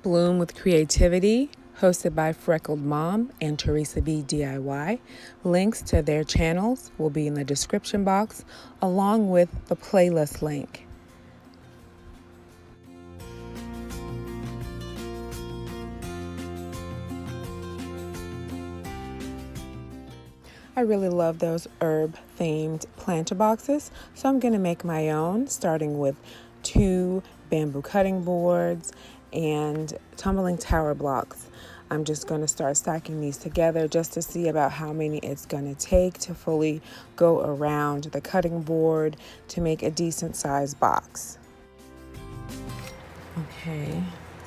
Bloom with Creativity, hosted by Freckled Mom and Teresa B. DIY. Links to their channels will be in the description box, along with the playlist link. I really love those herb-themed planter boxes, so I'm going to make my own, starting with 2 bamboo cutting boards and tumbling tower blocks. I'm just going to start stacking these together just to see about how many it's going to take to fully go around the cutting board to make a decent sized box. Okay,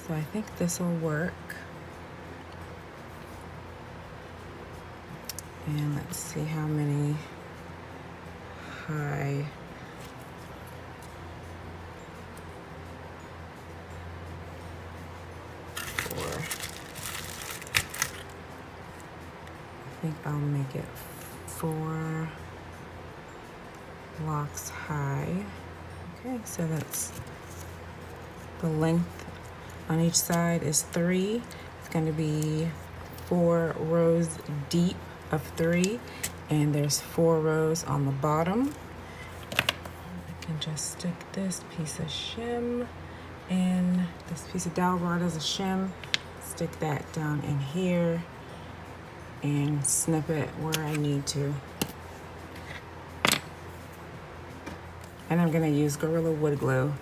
so I think this will work. And let's see how many high I think I'll make it 4 blocks high. Okay, so that's the length on each side is 3. It's going to be 4 rows deep of 3, and there's 4 rows on the bottom. I can just stick this piece of shim and this piece of dowel rod as a shim, stick that down in here and snip it where I need to. And I'm gonna use Gorilla Wood Glue.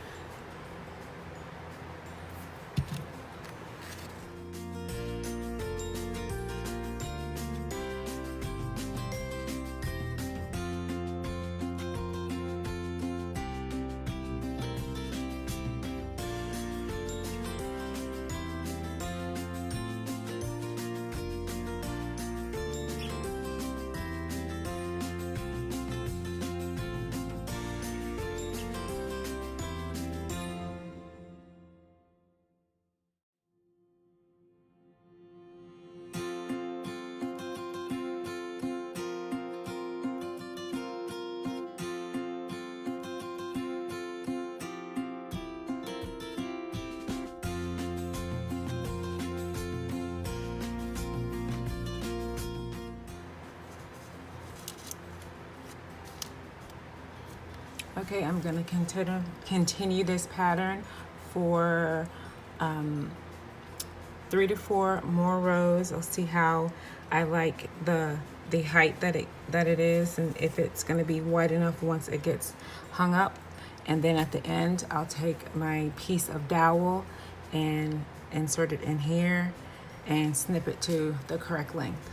Okay, I'm going to continue this pattern for 3 to 4 more rows. I'll see how I like the height that it is, and if it's going to be wide enough once it gets hung up. And then at the end, I'll take my piece of dowel and insert it in here and snip it to the correct length.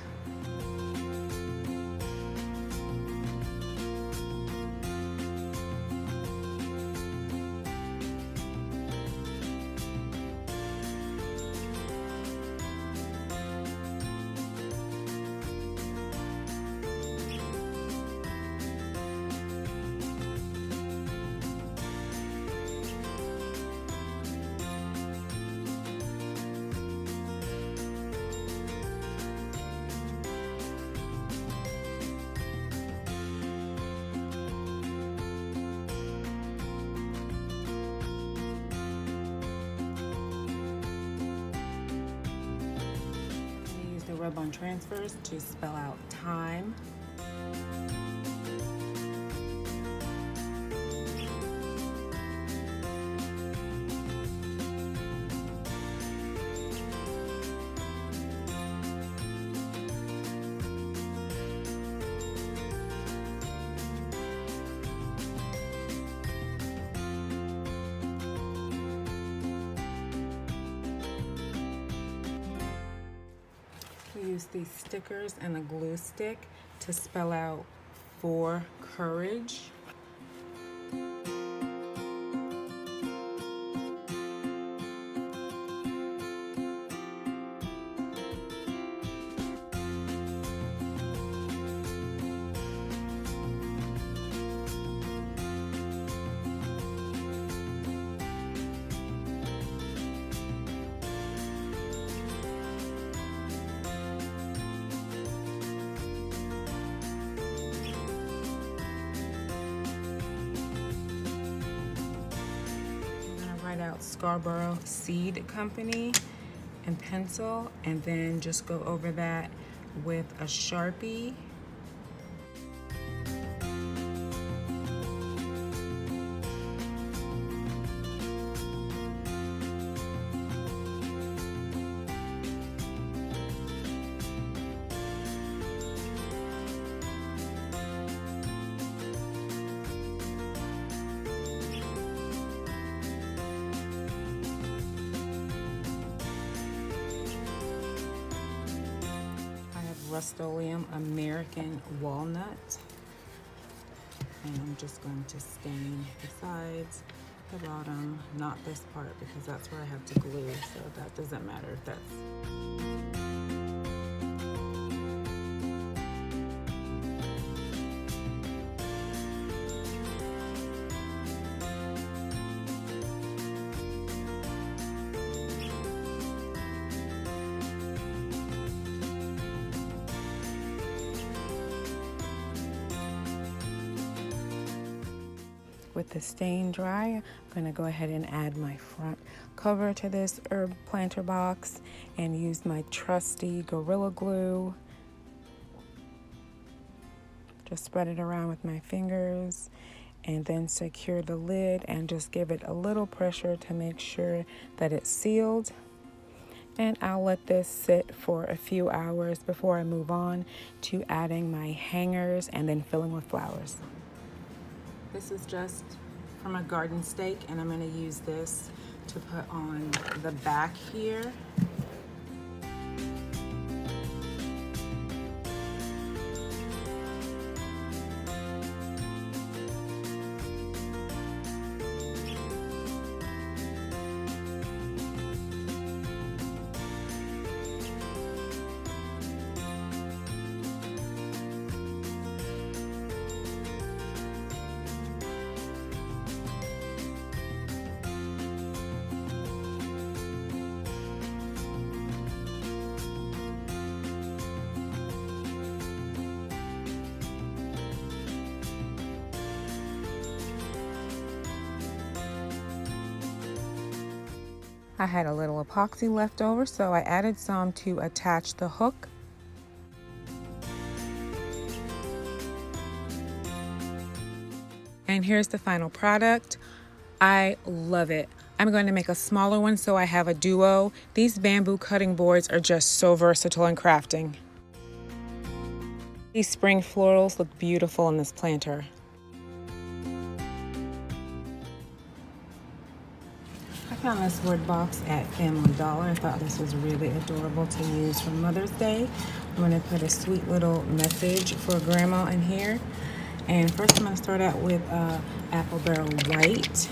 Rub-on transfers to spell out time. Use these stickers and a glue stick to spell out for courage. write out Scarborough Seed Company and pencil, and then just go over that with a Sharpie. Rust-Oleum American Walnut, and I'm just going to stain the sides, the bottom, not this part because that's where I have to glue, so that doesn't matter if that's with the stain dry. I'm going to go ahead and add my front cover to this herb planter box and use my trusty Gorilla Glue. Just spread it around with my fingers and then secure the lid and just give it a little pressure to make sure that it's sealed. And I'll let this sit for a few hours before I move on to adding my hangers and then filling with flowers. This is just from a garden stake, and I'm going to use this to put on the back here. I had a little epoxy left over, so I added some to attach the hook. And here's the final product. I love it. I'm going to make a smaller one so I have a duo. These bamboo cutting boards are just so versatile in crafting. These spring florals look beautiful in this planter. I found this wood box at Family Dollar. I thought this was really adorable to use for Mother's Day. I'm going to put a sweet little message for Grandma in here. And first I'm going to start out with Apple Barrel White.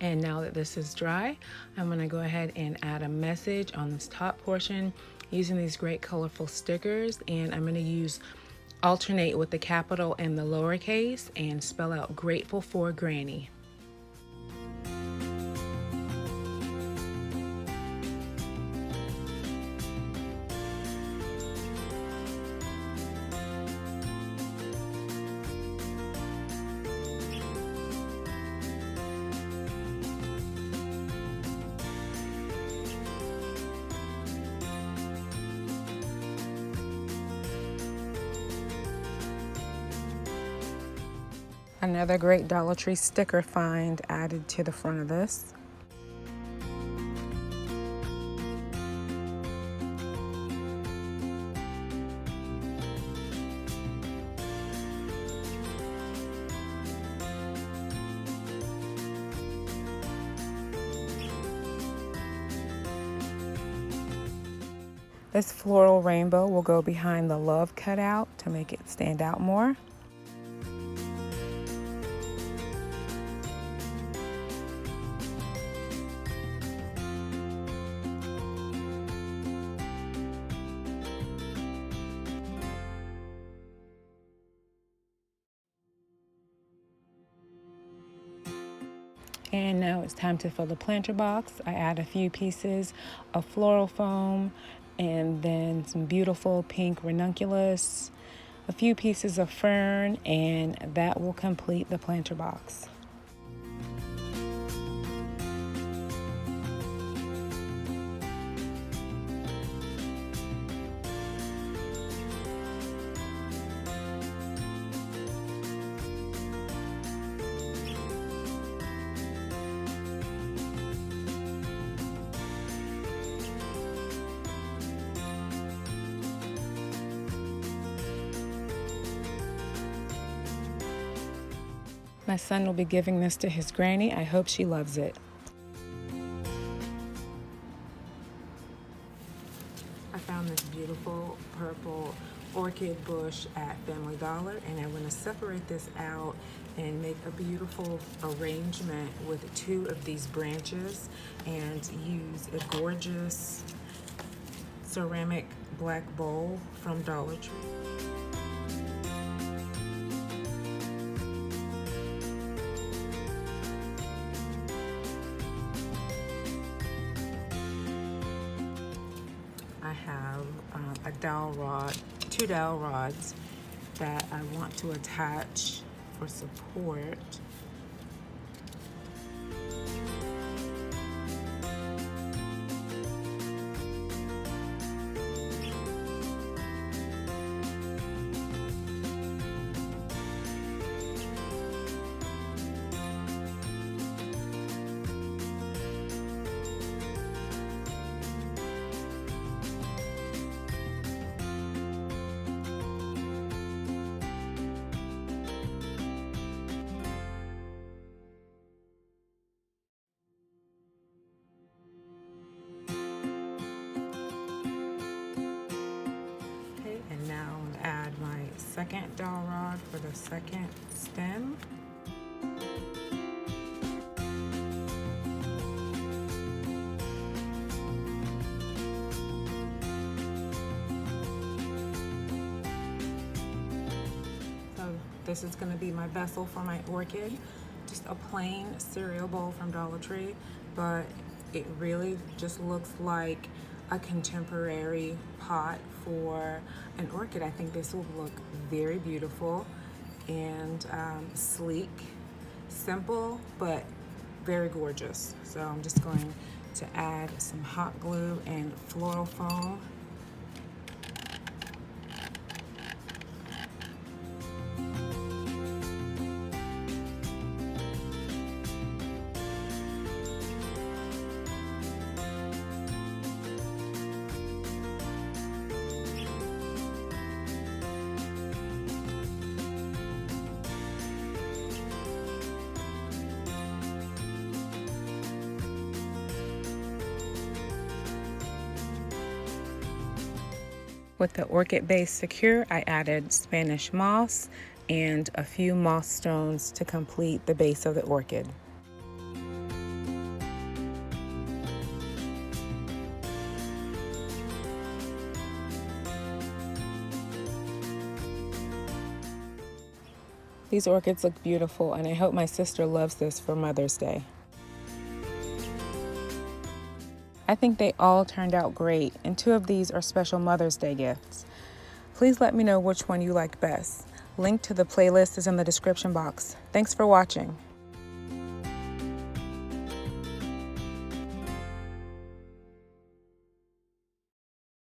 And now that this is dry, I'm going to go ahead and add a message on this top portion using these great colorful stickers. And I'm going to alternate with the capital and the lowercase and spell out grateful for Granny. Another great Dollar Tree sticker find added to the front of this. This floral rainbow will go behind the love cutout to make it stand out more. And now it's time to fill the planter box. I add a few pieces of floral foam and then some beautiful pink ranunculus, a few pieces of fern, and that will complete the planter box. My son will be giving this to his granny. I hope she loves it. I found this beautiful purple orchid bush at Family Dollar, and I'm going to separate this out and make a beautiful arrangement with 2 of these branches and use a gorgeous ceramic black bowl from DollarTree. I have a dowel rod, 2 dowel rods that I want to attach for support. And now I'm gonna add my second dowel rod for the second stem. So this is gonna be my vessel for my orchid. Just a plain cereal bowl from DollarTree, but it really just looks like a contemporary pot for an orchid. I think this will look very beautiful and sleek, simple, but very gorgeous. So I'm just going to add some hot glue and floral foam. With the orchid base secure, I added Spanish moss and a few moss stones to complete the base of the orchid. These orchids look beautiful, and I hope my sister loves this for Mother's Day. I think they all turned out great, and 2 of these are special Mother's Day gifts. Please let me know which one you like best. Link to the playlist is in the description box. Thanks for watching.